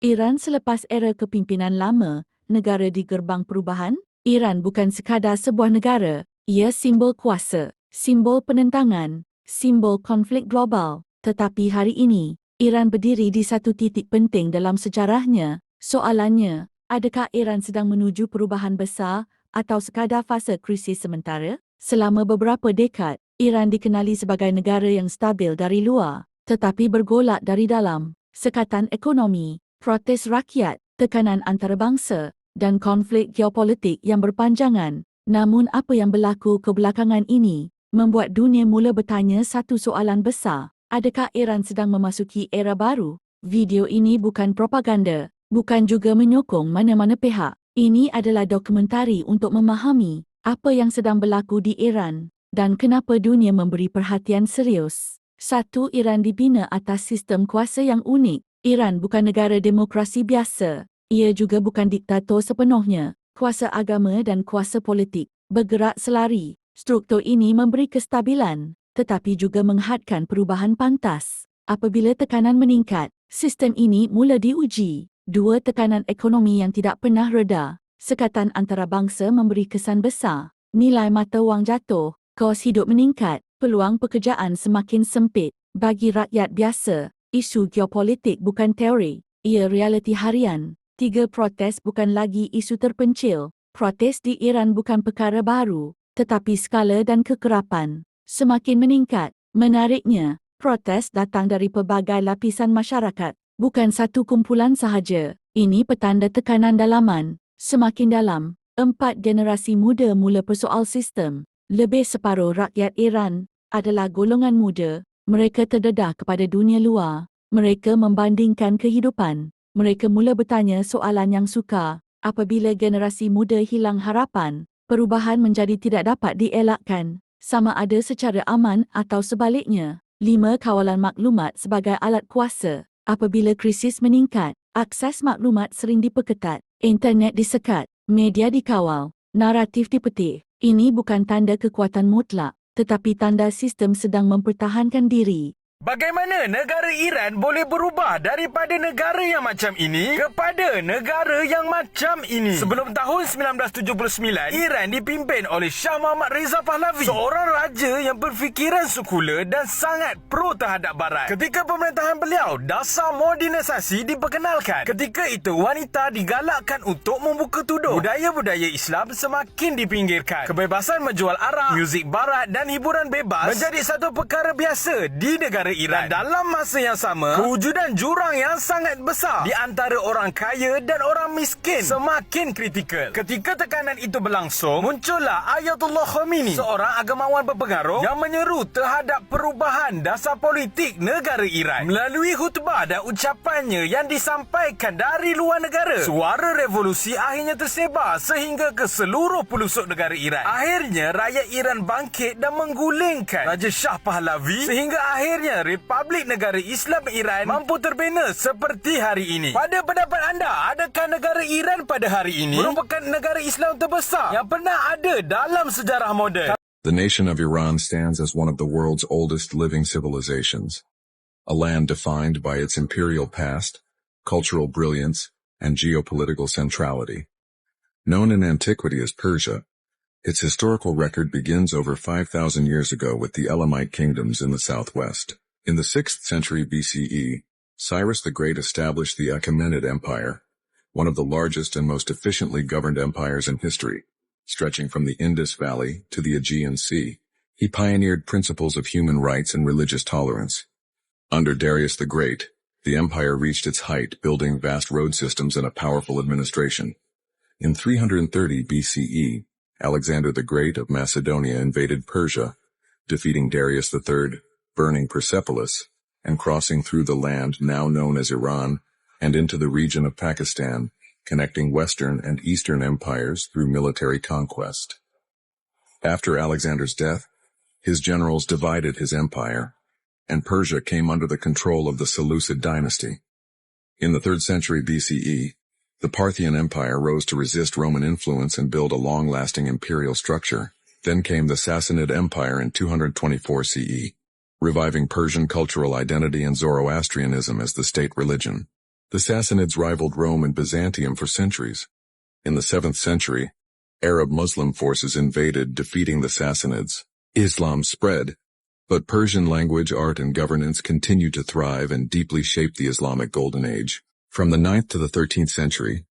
Iran selepas era kepimpinan lama, negara di gerbang perubahan? Iran bukan sekadar sebuah negara, ia simbol kuasa, simbol penentangan, simbol konflik global. Tetapi hari ini, Iran berdiri di satu titik penting dalam sejarahnya. Soalannya, adakah Iran sedang menuju perubahan besar atau sekadar fasa krisis sementara? Selama beberapa dekad, Iran dikenali sebagai negara yang stabil dari luar, tetapi bergolak dari dalam. Sekatan ekonomi, protes rakyat, tekanan antarabangsa, dan konflik geopolitik yang berpanjangan. Namun apa yang berlaku kebelakangan ini membuat dunia mula bertanya satu soalan besar. Adakah Iran sedang memasuki era baru? Video ini bukan propaganda, bukan juga menyokong mana-mana pihak. Ini adalah dokumentari untuk memahami apa yang sedang berlaku di Iran dan kenapa dunia memberi perhatian serius. 1. Iran dibina atas sistem kuasa yang unik. Iran bukan negara demokrasi biasa. Ia juga bukan diktator sepenuhnya. Kuasa agama dan kuasa politik bergerak selari. Struktur ini memberi kestabilan, tetapi juga menghadkan perubahan pantas. Apabila tekanan meningkat, sistem ini mula diuji. 2. Tekanan ekonomi yang tidak pernah reda. Sekatan antarabangsa memberi kesan besar. Nilai mata wang jatuh, kos hidup meningkat, peluang pekerjaan semakin sempit. Bagi rakyat biasa, isu geopolitik bukan teori, ia realiti harian. 3. Protes bukan lagi isu terpencil. Protes di Iran bukan perkara baru, tetapi skala dan kekerapan semakin meningkat. Menariknya, protes datang dari pelbagai lapisan masyarakat, bukan satu kumpulan sahaja. Ini petanda tekanan dalaman, semakin dalam. 4. Generasi muda mula persoal sistem. Lebih separuh rakyat Iran adalah golongan muda. Mereka terdedah kepada dunia luar. Mereka membandingkan kehidupan. Mereka mula bertanya soalan yang sukar. Apabila generasi muda hilang harapan, perubahan menjadi tidak dapat dielakkan, sama ada secara aman atau sebaliknya. 5. Kawalan maklumat sebagai alat kuasa. Apabila krisis meningkat, akses maklumat sering diperketat, internet disekat, media dikawal, naratif dipetik. Ini bukan tanda kekuatan mutlak, tetapi tanda sistem sedang mempertahankan diri. Bagaimana negara Iran boleh berubah daripada negara yang macam ini kepada negara yang macam ini? Sebelum tahun 1979, Iran dipimpin oleh Shah Muhammad Reza Pahlavi, seorang raja yang berfikiran sekular dan sangat pro terhadap Barat. Ketika pemerintahan beliau, dasar modernisasi diperkenalkan. Ketika itu, wanita digalakkan untuk membuka tudung. Budaya-budaya Islam semakin dipinggirkan. Kebebasan menjual arak, muzik Barat dan hiburan bebas menjadi satu perkara biasa di negara Iran. Dan dalam masa yang sama, kewujudan jurang yang sangat besar di antara orang kaya dan orang miskin semakin kritikal. Ketika tekanan itu berlangsung, muncullah Ayatollah Khomeini, seorang agamawan berpengaruh yang menyeru terhadap perubahan dasar politik negara Iran. Melalui khutbah dan ucapannya yang disampaikan dari luar negara, suara revolusi akhirnya tersebar sehingga ke seluruh pelosok negara Iran. Akhirnya, rakyat Iran bangkit dan menggulingkan Raja Shah Pahlavi sehingga akhirnya Republik Negara Islam Iran mampu terbina seperti hari ini. Pada pendapat anda, adakah negara Iran pada hari ini merupakan negara Islam terbesar yang pernah ada dalam sejarah moden? The nation of Iran stands as one of the world's oldest living civilizations, a land defined by its imperial past, cultural brilliance, and geopolitical centrality. Known in antiquity as Persia, its historical record begins over 5,000 years ago with the Elamite kingdoms in the southwest. In the 6th century BCE, Cyrus the Great established the Achaemenid Empire, one of the largest and most efficiently governed empires in history, stretching from the Indus Valley to the Aegean Sea. He pioneered principles of human rights and religious tolerance. Under Darius the Great, the empire reached its height, building vast road systems and a powerful administration. In 330 BCE, Alexander the Great of Macedonia invaded Persia, defeating Darius III, burning Persepolis, and crossing through the land now known as Iran and into the region of Pakistan, connecting Western and Eastern empires through military conquest. After Alexander's death, his generals divided his empire, and Persia came under the control of the Seleucid dynasty. In the 3rd century BCE, the Parthian Empire rose to resist Roman influence and build a long-lasting imperial structure. Then came the Sassanid Empire in 224 CE, reviving Persian cultural identity and Zoroastrianism as the state religion. The Sassanids rivaled Rome and Byzantium for centuries. In the 7th century, Arab Muslim forces invaded, defeating the Sassanids. Islam spread, but Persian language, art, and governance continued to thrive and deeply shaped the Islamic Golden Age. From the 9th to the 13th century,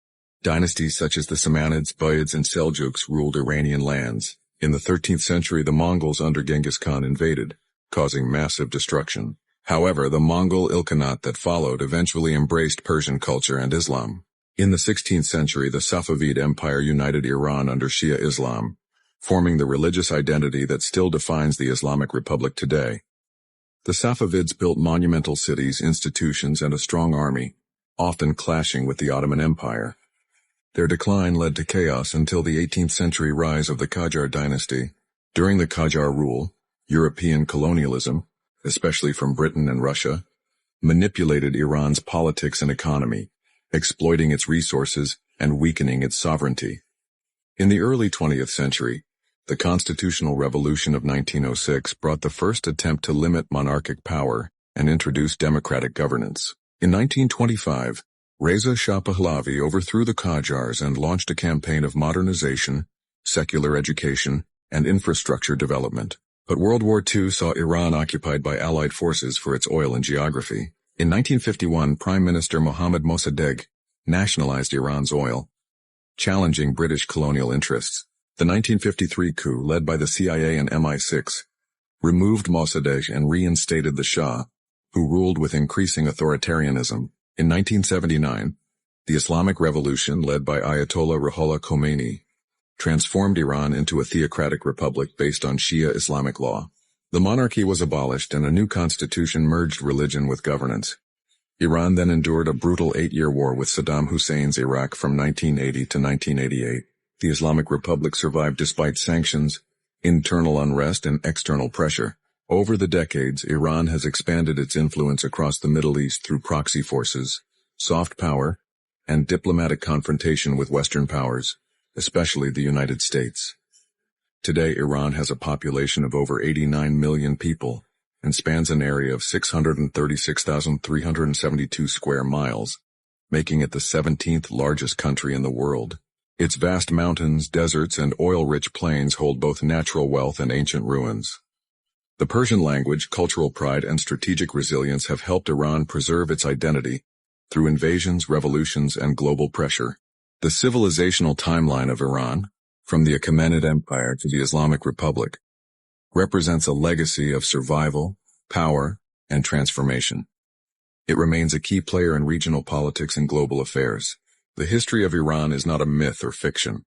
dynasties such as the Samanids, Buyids, and Seljuks ruled Iranian lands. In the 13th century, the Mongols under Genghis Khan invaded, causing massive destruction. However, the Mongol Ilkhanate that followed eventually embraced Persian culture and Islam. In the 16th century, the Safavid Empire united Iran under Shia Islam, forming the religious identity that still defines the Islamic Republic today. The Safavids built monumental cities, institutions, and a strong army, often clashing with the Ottoman Empire. Their decline led to chaos until the 18th century rise of the Qajar dynasty. During the Qajar rule, European colonialism, especially from Britain and Russia, manipulated Iran's politics and economy, exploiting its resources and weakening its sovereignty. In the early 20th century, the Constitutional Revolution of 1906 brought the first attempt to limit monarchic power and introduce democratic governance. In 1925, Reza Shah Pahlavi overthrew the Qajars and launched a campaign of modernization, secular education, and infrastructure development. But World War II saw Iran occupied by Allied forces for its oil and geography. In 1951, Prime Minister Mohammad Mossadegh nationalized Iran's oil, challenging British colonial interests. The 1953 coup, led by the CIA and MI6, removed Mossadegh and reinstated the Shah, who ruled with increasing authoritarianism. In 1979, the Islamic Revolution, led by Ayatollah Ruhollah Khomeini, transformed Iran into a theocratic republic based on Shia Islamic law. The monarchy was abolished and a new constitution merged religion with governance. Iran then endured a brutal 8-year war with Saddam Hussein's Iraq from 1980 to 1988. The Islamic Republic survived despite sanctions, internal unrest, and external pressure. Over the decades, Iran has expanded its influence across the Middle East through proxy forces, soft power, and diplomatic confrontation with Western powers, especially the United States. Today, Iran has a population of over 89 million people and spans an area of 636,372 square miles, making it the 17th largest country in the world. Its vast mountains, deserts, and oil-rich plains hold both natural wealth and ancient ruins. The Persian language, cultural pride, and strategic resilience have helped Iran preserve its identity through invasions, revolutions, and global pressure. The civilizational timeline of Iran, from the Achaemenid Empire to the Islamic Republic, represents a legacy of survival, power, and transformation. It remains a key player in regional politics and global affairs. The history of Iran is not a myth or fiction.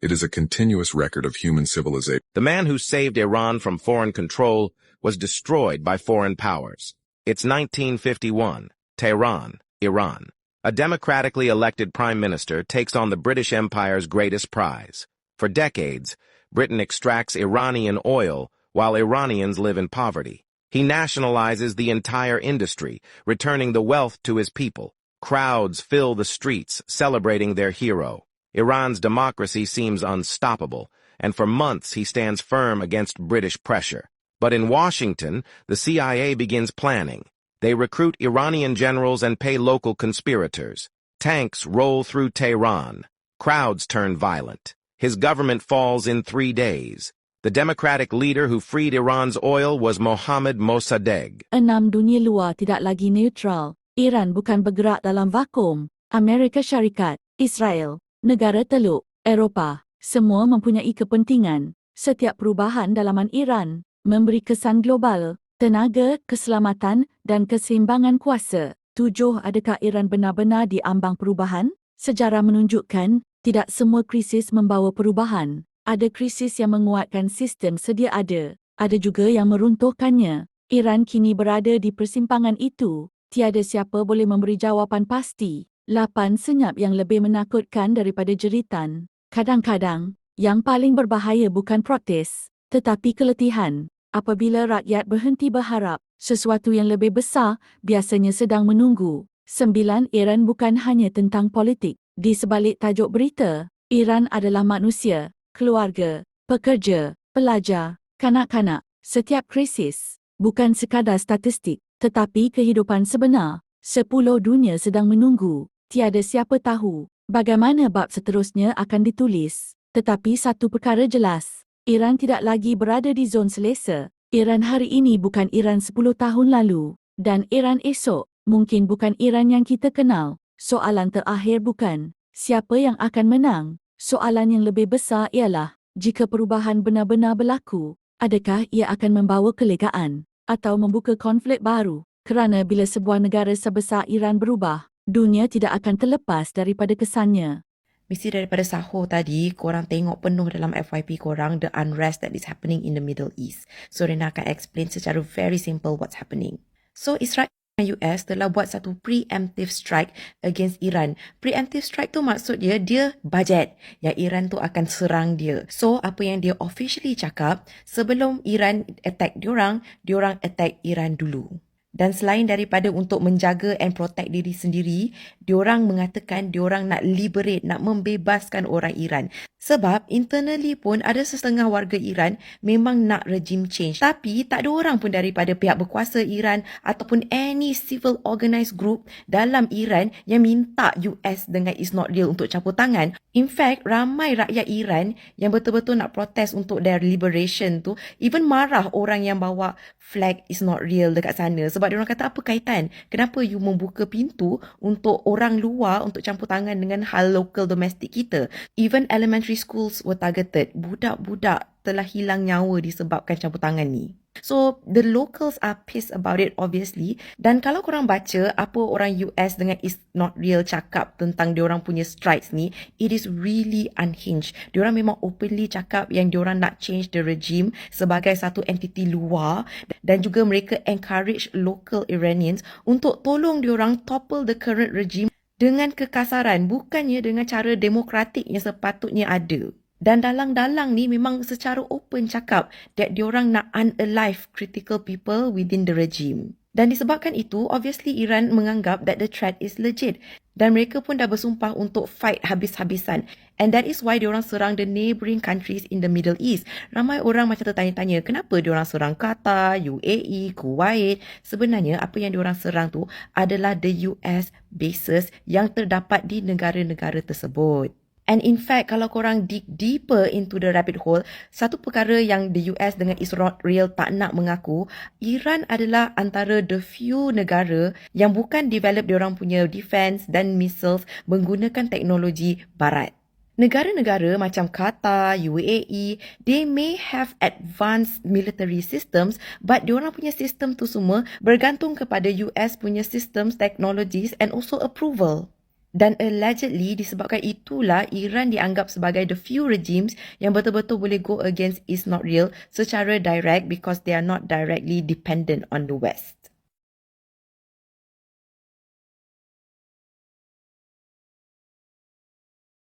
It is a continuous record of human civilization. The man who saved Iran from foreign control was destroyed by foreign powers. It's 1951, Tehran, Iran. A democratically elected prime minister takes on the British Empire's greatest prize. For decades, Britain extracts Iranian oil while Iranians live in poverty. He nationalizes the entire industry, returning the wealth to his people. Crowds fill the streets, celebrating their hero. Iran's democracy seems unstoppable, and for months he stands firm against British pressure. But in Washington, the CIA begins planning. They recruit Iranian generals and pay local conspirators. Tanks roll through Tehran. Crowds turn violent. His government falls in 3 days. The democratic leader who freed Iran's oil was Mohammad Mossadegh. 6. Dunia luar tidak lagi neutral. Iran bukan bergerak dalam vakum. Amerika Syarikat, Israel, negara Teluk, Eropah, semua mempunyai kepentingan. Setiap perubahan dalaman Iran memberi kesan global, tenaga, keselamatan dan keseimbangan kuasa. 7. Adakah Iran benar-benar di ambang perubahan? Sejarah menunjukkan tidak semua krisis membawa perubahan. Ada krisis yang menguatkan sistem sedia ada juga yang meruntuhkannya. Iran kini berada di persimpangan itu. Tiada siapa boleh memberi jawapan pasti. 8. Senyap yang lebih menakutkan daripada jeritan. Kadang-kadang, yang paling berbahaya bukan protes, tetapi keletihan. Apabila rakyat berhenti berharap, sesuatu yang lebih besar biasanya sedang menunggu. 9. Iran bukan hanya tentang politik. Di sebalik tajuk berita, Iran adalah manusia, keluarga, pekerja, pelajar, kanak-kanak. Setiap krisis bukan sekadar statistik, tetapi kehidupan sebenar. 10 dunia sedang menunggu. Tiada siapa tahu bagaimana bab seterusnya akan ditulis. Tetapi satu perkara jelas, Iran tidak lagi berada di zon selesa. Iran hari ini bukan Iran 10 tahun lalu. Dan Iran esok mungkin bukan Iran yang kita kenal. Soalan terakhir bukan siapa yang akan menang. Soalan yang lebih besar ialah, jika perubahan benar-benar berlaku, adakah ia akan membawa kelegaan atau membuka konflik baru? Kerana bila sebuah negara sebesar Iran berubah, dunia tidak akan terlepas daripada kesannya. Mesti daripada sahur tadi, korang tengok penuh dalam FYP korang the unrest that is happening in the Middle East. So, Rena akan explain secara very simple what's happening. So, Israel dan US telah buat satu preemptive strike against Iran. Preemptive strike tu maksudnya dia budget yang Iran tu akan serang dia. So, apa yang dia officially cakap, sebelum Iran attack diorang attack Iran dulu. Dan selain daripada untuk menjaga and protect diri sendiri, diorang mengatakan diorang nak liberate, nak membebaskan orang Iran. Sebab internally pun ada setengah warga Iran memang nak regime change. Tapi tak ada orang pun daripada pihak berkuasa Iran ataupun any civil organised group dalam Iran yang minta US dengan It's Not Real untuk campur tangan. In fact, ramai rakyat Iran yang betul-betul nak protes untuk their liberation tu, even marah orang yang bawa flag It's Not Real dekat sana. Sebab diorang kata, apa kaitan? Kenapa you membuka pintu untuk orang luar untuk campur tangan dengan hal local domestik kita? Even elementary schools were targeted. Budak-budak telah hilang nyawa disebabkan campur tangan ni. So, the locals are pissed about it obviously. Dan kalau korang baca apa orang US dengan It's Not Real cakap tentang diorang punya strikes ni, it is really unhinged. Diorang memang openly cakap yang diorang nak change the regime sebagai satu entiti luar, dan juga mereka encourage local Iranians untuk tolong diorang topple the current regime dengan kekasaran, bukannya dengan cara demokratik yang sepatutnya ada. Dan dalang-dalang ni memang secara open cakap that diorang nak unalive critical people within the regime. Dan disebabkan itu, obviously Iran menganggap that the threat is legit. Dan mereka pun dah bersumpah untuk fight habis-habisan. And that is why diorang serang the neighbouring countries in the Middle East. Ramai orang macam tertanya-tanya, kenapa diorang serang Qatar, UAE, Kuwait? Sebenarnya apa yang diorang serang tu adalah the US bases yang terdapat di negara-negara tersebut. And in fact, kalau korang dig deeper into the rabbit hole, satu perkara yang the US dengan Israel tak nak mengaku, Iran adalah antara the few negara yang bukan develop diorang punya defense dan missiles menggunakan teknologi barat. Negara-negara macam Qatar, UAE, they may have advanced military systems, but diorang punya sistem tu semua bergantung kepada US punya systems, technologies and also approval. Dan allegedly disebabkan itulah Iran dianggap sebagai the few regimes yang betul-betul boleh go against It's Not Real secara direct because they are not directly dependent on the West.